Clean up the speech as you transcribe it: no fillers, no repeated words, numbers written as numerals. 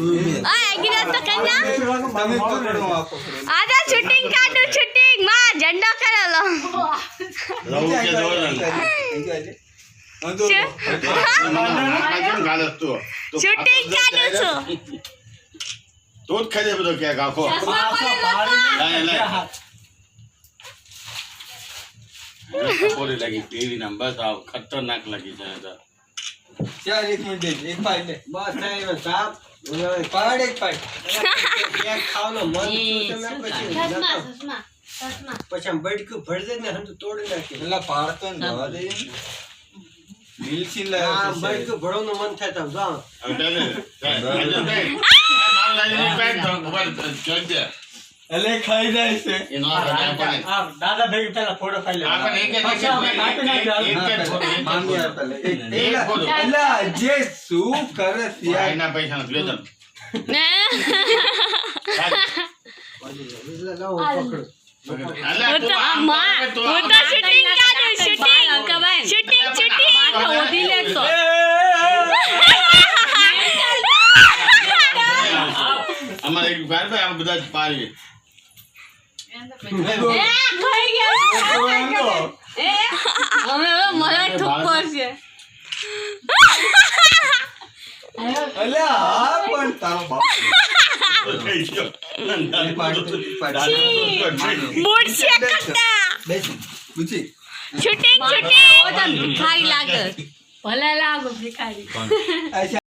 agreement તો કરના આજા shooting કાઢું શૂટિંગ માં ઝંડો કરેલો શૂટિંગ કાઢું છું તો જ ખાઈ બધો ક્યાંક આખો લાગી ટીવી ના બસ આવ ખતરનાક લાગી જાય ચાર 1 મિનિટ એક પાઈ લે બસ થાય સાપ પાડ એક પાઈ એક ખાવાનો મન તમે પછી આમ બડકું ભરજે ને હમ તો તોડી નાખી એલા પાડતો ને જવા દે મિલસી લે આ બડકું ભરવાનું મન થાય તો જાવ અટલે નામ લાગી પેટ તો ખબર ચલ દે એલે ખાઈ જાય છે એનો આપણે આ દાદા ભેગી પેલા ફોટો પાડી લે આપણે એક એલા જે શું કરે યાર એના પૈસા લે તમ અમારે એક ભાઈ ભાઈ આ બધા જ પાડી અલ્યા હા પણ તારો બાપ શૂટિંગ શૂટિંગ ભિખારી લાગે ભલે લાગો ભિખારી